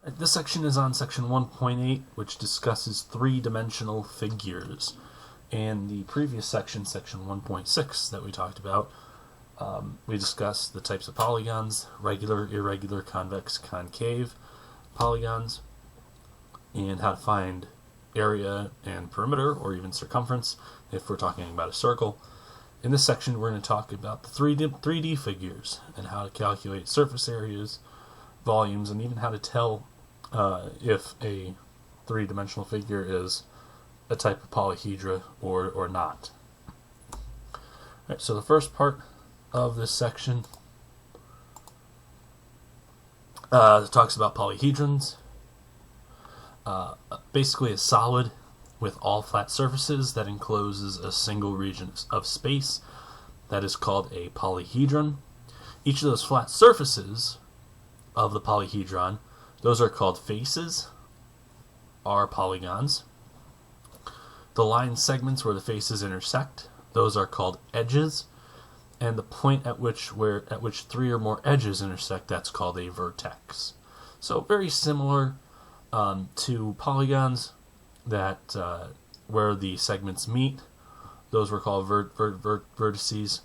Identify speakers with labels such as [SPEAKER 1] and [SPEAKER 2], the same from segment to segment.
[SPEAKER 1] This section is on section 1.8, which discusses three-dimensional figures. And the previous section, section 1.6 that we talked about, we discussed the types of polygons, regular, irregular, convex, concave polygons, and how to find area and perimeter, or even circumference, if we're talking about a circle. In this section, we're going to talk about the 3D figures, and how to calculate surface areas, volumes, and even how to tell if a three-dimensional figure is a type of polyhedra or not. Alright, so the first part of this section talks about polyhedrons. Basically a solid with all flat surfaces that encloses a single region of space that is called a polyhedron. Each of those flat surfaces of the polyhedron, those are called faces, are polygons. The line segments where the faces intersect, those are called edges, and the point at which three or more edges intersect, that's called a vertex. So very similar to polygons that where the segments meet, those were called vertices.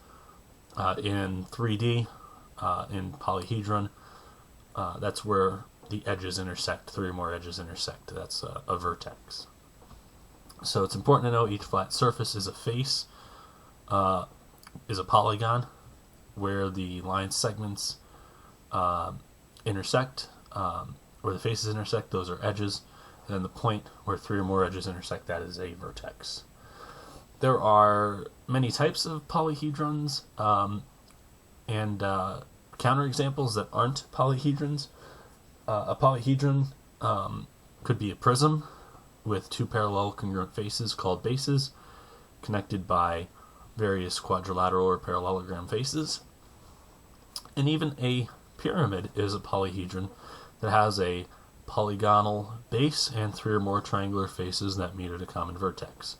[SPEAKER 1] In 3D, in polyhedron, that's where the edges intersect, three or more edges intersect. That's a vertex. So it's important to know each flat surface is a face, is a polygon, where the line segments intersect, where the faces intersect, those are edges, and then the point where three or more edges intersect, that is a vertex. There are many types of polyhedrons and counterexamples that aren't polyhedrons. A polyhedron could be a prism with two parallel congruent faces called bases, connected by various quadrilateral or parallelogram faces. And even a pyramid is a polyhedron that has a polygonal base and three or more triangular faces that meet at a common vertex.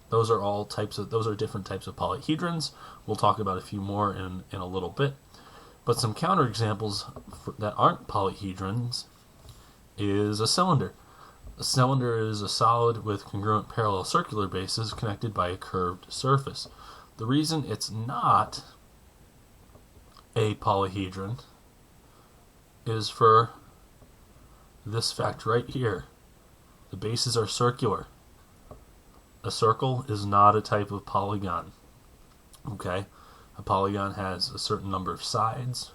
[SPEAKER 1] Those are different types of polyhedrons. We'll talk about a few more in a little bit. But some counterexamples that aren't polyhedrons is a cylinder. A cylinder is a solid with congruent parallel circular bases connected by a curved surface. The reason it's not a polyhedron is for this fact right here. The bases are circular. A circle is not a type of polygon. Okay? A polygon has a certain number of sides.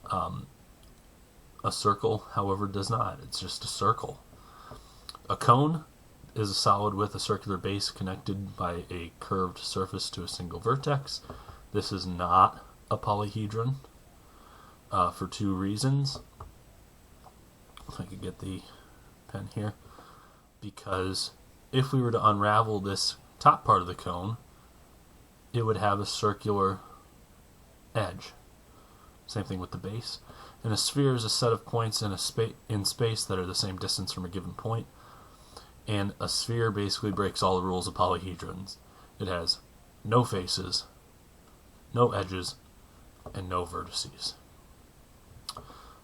[SPEAKER 1] A circle, however, does not. It's just a circle. A cone is a solid with a circular base connected by a curved surface to a single vertex. This is not a polyhedron for two reasons. If I could get the pen here. Because if we were to unravel this top part of the cone, it would have a circular edge. Same thing with the base. And a sphere is a set of points in space that are the same distance from a given point. And a sphere basically breaks all the rules of polyhedrons. It has no faces, no edges, and no vertices.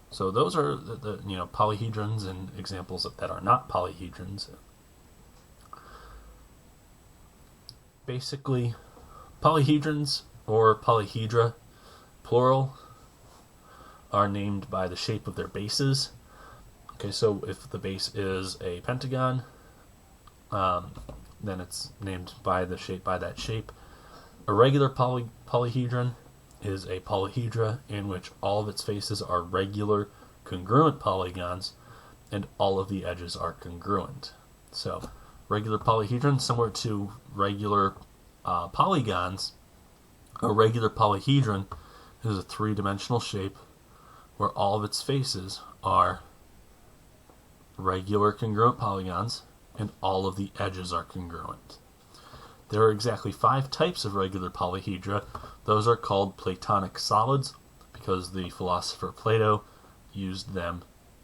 [SPEAKER 1] So those are the polyhedrons and examples that are not polyhedrons. Basically, polyhedrons, or polyhedra, plural, are named by the shape of their bases. Okay, so if the base is a pentagon, then it's named by that shape. A regular polyhedron is a polyhedra in which all of its faces are regular, congruent polygons, and all of the edges are congruent. So, regular polyhedron, similar to regular polygons, a regular polyhedron is a three-dimensional shape where all of its faces are regular congruent polygons and all of the edges are congruent. There are exactly 5 types of regular polyhedra. Those are called Platonic solids because the philosopher Plato used them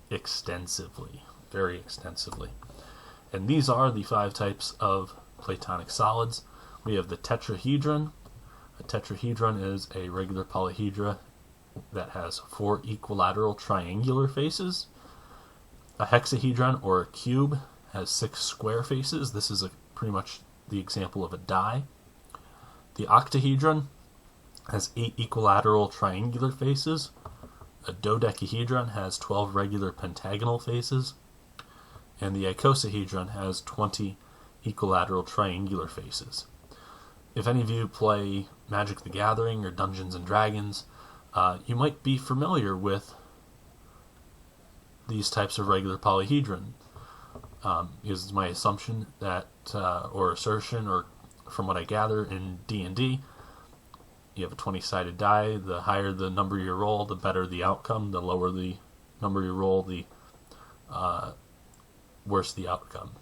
[SPEAKER 1] extensively, very extensively. And these are the 5 types of Platonic solids. We have the tetrahedron. A tetrahedron is a regular polyhedra that has 4 equilateral triangular faces. A hexahedron, or a cube, has 6 square faces. This is pretty much the example of a die. The octahedron has 8 equilateral triangular faces. A dodecahedron has 12 regular pentagonal faces. And the icosahedron has 20 equilateral triangular faces. If any of you play Magic the Gathering or Dungeons and Dragons, you might be familiar with these types of regular polyhedron. Is my assumption that, or assertion, or from what I gather in D&D, you have a 20-sided die. The higher the number you roll, the better the outcome. The lower the number you roll, the worse the outcome.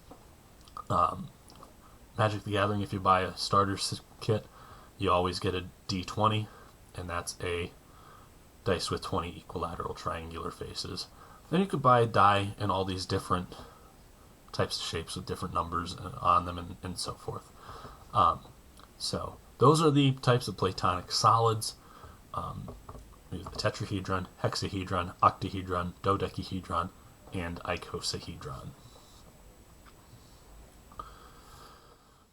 [SPEAKER 1] Magic the Gathering, if you buy a starter kit, you always get a D20, and that's a dice with 20 equilateral triangular faces. Then you could buy a die in all these different types of shapes with different numbers on them and so forth. So those are the types of Platonic solids. We have the tetrahedron, hexahedron, octahedron, dodecahedron, and icosahedron.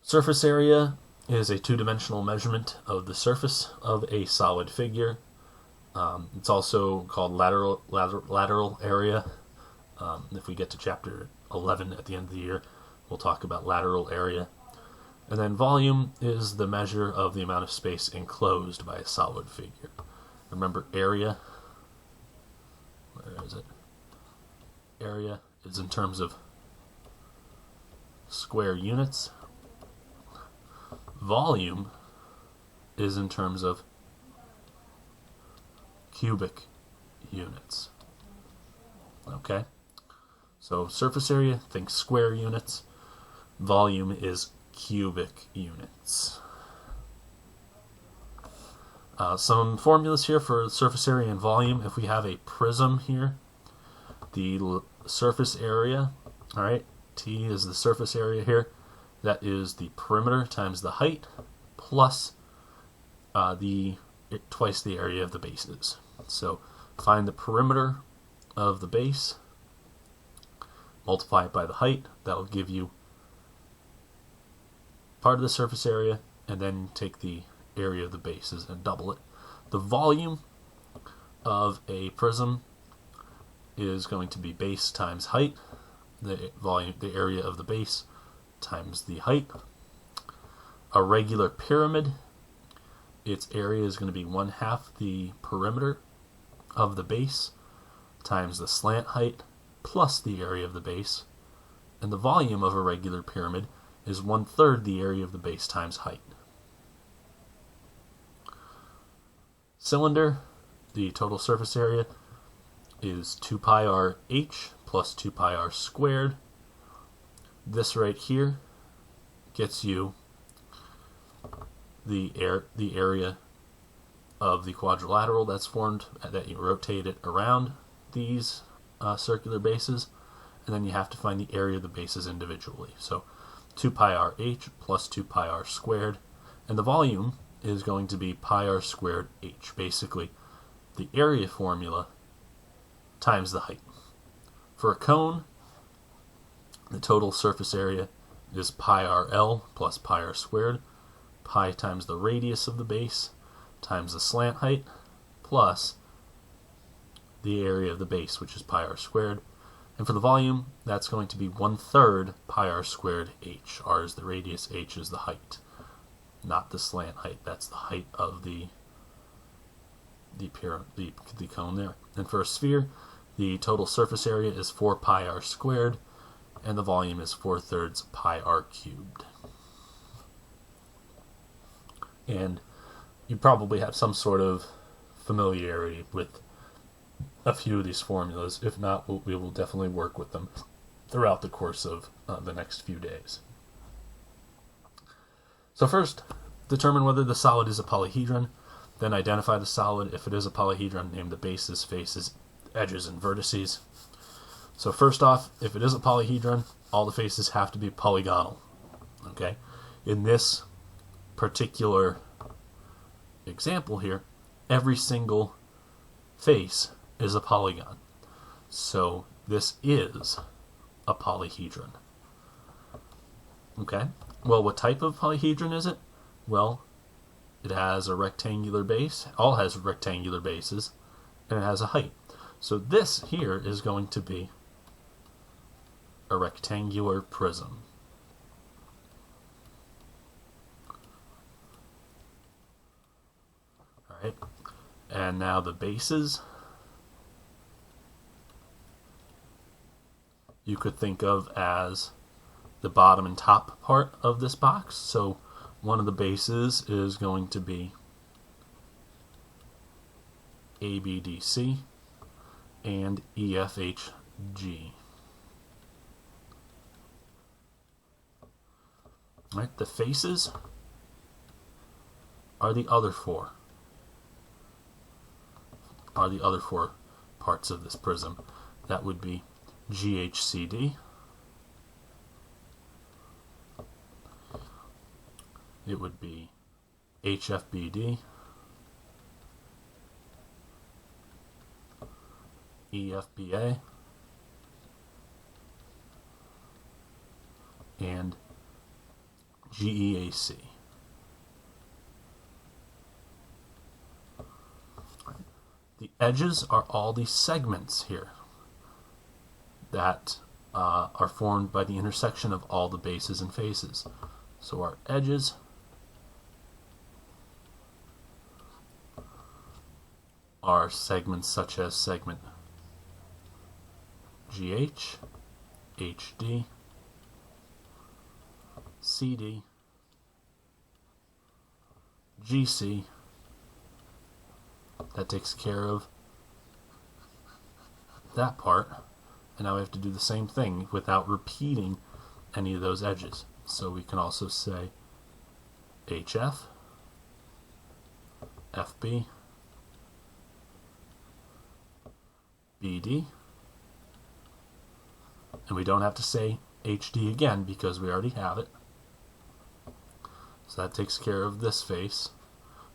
[SPEAKER 1] Surface area is a two-dimensional measurement of the surface of a solid figure. It's also called lateral area. If we get to chapter 11 at the end of the year, we'll talk about lateral area. And then volume is the measure of the amount of space enclosed by a solid figure. Remember, area, where is it? Area is in terms of square units. Volume is in terms of cubic units. Okay? So surface area, think square units. Volume is cubic units. Some formulas here for surface area and volume. If we have a prism here, the surface area, all right, T is the surface area here. That is the perimeter times the height plus twice the area of the bases. So find the perimeter of the base, multiply it by the height. That will give you part of the surface area, and then take the area of the bases and double it. The volume of a prism is going to be base times height. The area of the base times the height. A regular pyramid, its area is going to be 1/2 the perimeter of the base times the slant height plus the area of the base. And the volume of a regular pyramid is 1/3 the area of the base times height. Cylinder, the total surface area is 2 pi r h plus 2 pi r squared. This right here gets you the area of the quadrilateral that's formed, that you rotate it around these circular bases, and then you have to find the area of the bases individually. So 2 pi r h plus 2 pi r squared, and the volume is going to be pi r squared h, basically the area formula times the height. For a cone, the total surface area is pi r l plus pi r squared, pi times the radius of the base times the slant height plus the area of the base, which is pi r squared. And for the volume, that's going to be 1/3 pi r squared h. R is the radius, h is the height, not the slant height. That's the height of the cone there. And for a sphere, the total surface area is 4 pi r squared, and the volume is 4/3 pi r cubed. And you probably have some sort of familiarity with a few of these formulas. If not, we will definitely work with them throughout the course of the next few days. So first, determine whether the solid is a polyhedron, then identify the solid. If it is a polyhedron, name the bases, faces, edges, and vertices. So first off, if it is a polyhedron, all the faces have to be polygonal. Okay? In this particular example here, every single face is a polygon. So this is a polyhedron. Okay, well, what type of polyhedron is it? Well, it has a rectangular base, all has rectangular bases, and it has a height. So this here is going to be a rectangular prism. Alright, and now the bases you could think of as the bottom and top part of this box. So one of the bases is going to be ABDC and EFHG. Right, the faces are the other four. Parts of this prism. That would be GHCD, it would be HFBD, EFBA, and GEAC. The edges are all these segments here that are formed by the intersection of all the bases and faces. So our edges are segments such as segment GH, HD, CD, GC. That takes care of that part. And now we have to do the same thing without repeating any of those edges. So we can also say HF, FB, BD, and we don't have to say HD again because we already have it. So that takes care of this face.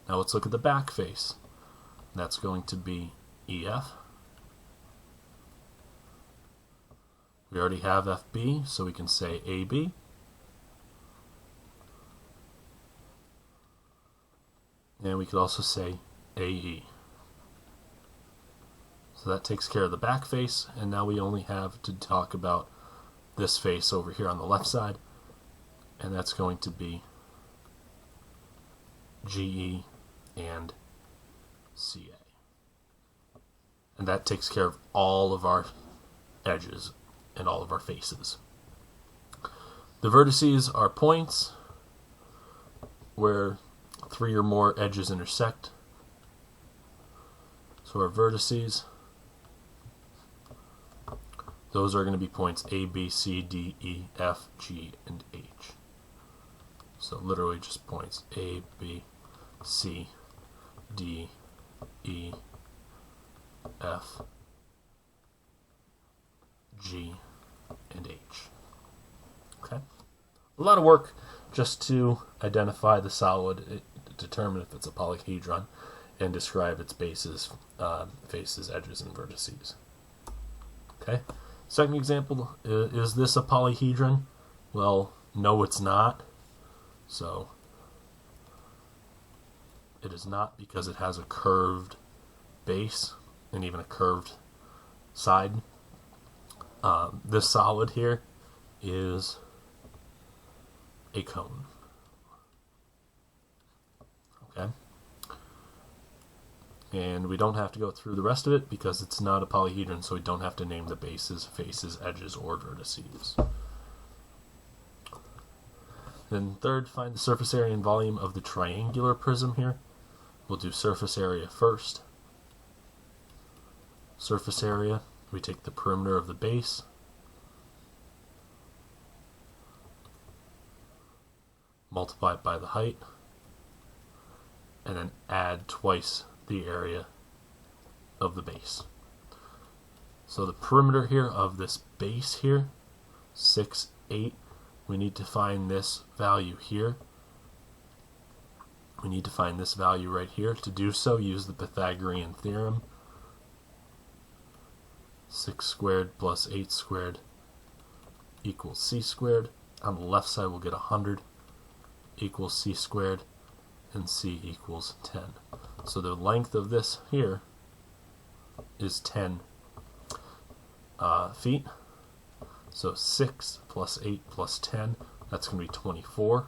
[SPEAKER 1] Now let's look at the back face. That's going to be EF. We already have FB, so we can say AB. And we could also say AE. So that takes care of the back face, and now we only have to talk about this face over here on the left side, and that's going to be GE and CA. And that takes care of all of our edges and all of our faces. The vertices are points where three or more edges intersect. So our vertices, those are going to be points A, B, C, D, E, F, G, and H. So literally just points A, B, C, D, E, F, G, and H. Okay? A lot of work just to identify the solid, determine if it's a polyhedron, and describe its bases, faces, edges, and vertices. Okay? Second example, is this a polyhedron? Well, no, it's not. So, it is not because it has a curved base and even a curved side. This solid here is a cone. Okay? And we don't have to go through the rest of it because it's not a polyhedron, so we don't have to name the bases, faces, edges, or vertices. Then third, find the surface area and volume of the triangular prism here. We'll do surface area first. Surface area, we take the perimeter of the base, multiply it by the height, and then add twice the area of the base. So the perimeter here of this base here, 6, 8, we need to find this value here. We need to find this value right here. To do so, use the Pythagorean theorem. 6 squared plus 8 squared equals c squared. On the left side we'll get 100 equals c squared, and c equals 10. So the length of this here is 10 feet. So 6 plus 8 plus 10, that's going to be 24.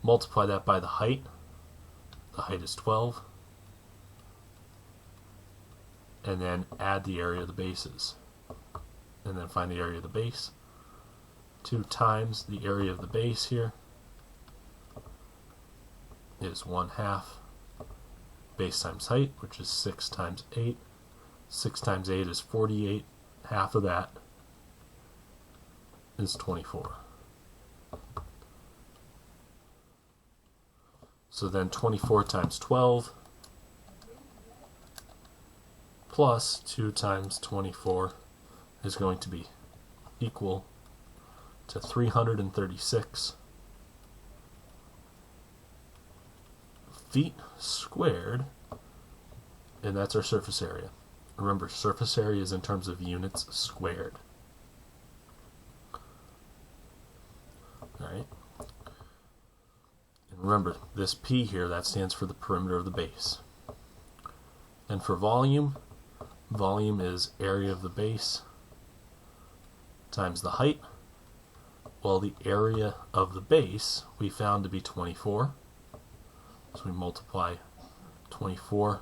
[SPEAKER 1] Multiply that by the height. The height is 12. And then add the area of the bases. And then find the area of the base. 2 times the area of the base here is 1/2 base times height, which is 6 times 8. 6 times 8 is 48. Half of that is 24. So then 24 times 12 plus 2 times 24 is going to be equal to 336 feet squared, and that's our surface area. Remember, surface area is in terms of units squared. Alright? And remember, this P here, that stands for the perimeter of the base. And for volume, volume is area of the base times the height. Well, the area of the base we found to be 24. So we multiply 24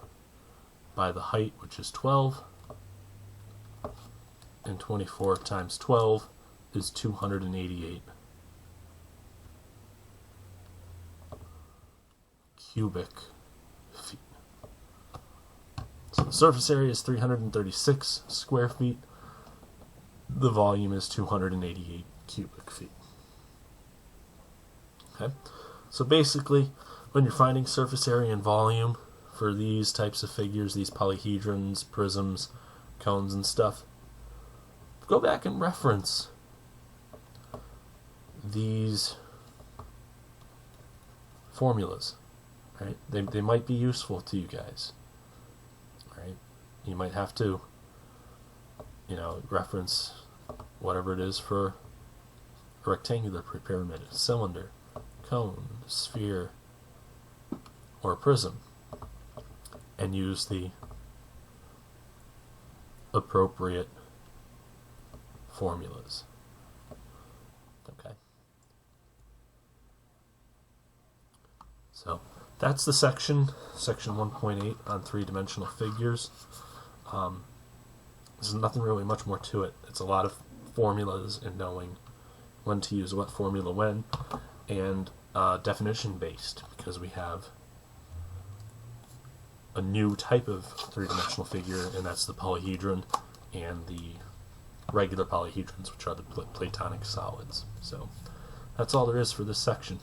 [SPEAKER 1] by the height, which is 12. And 24 times 12 is 288 cubic feet. So the surface area is 336 square feet. The volume is 288 cubic feet. Okay, so basically, when you're finding surface area and volume for these types of figures, these polyhedrons, prisms, cones, and stuff, go back and reference these formulas. Right? They might be useful to you guys. Right? You might have to, reference whatever it is for a rectangular pyramid, a cylinder, cone, sphere, or a prism, and use the appropriate formulas. Okay. So that's the section 1.8 on three-dimensional figures. There's nothing really much more to it. It's a lot of formulas and knowing when to use what formula when, and definition based, because we have a new type of three-dimensional figure, and that's the polyhedron, and the regular polyhedrons, which are the Platonic solids. So that's all there is for this section.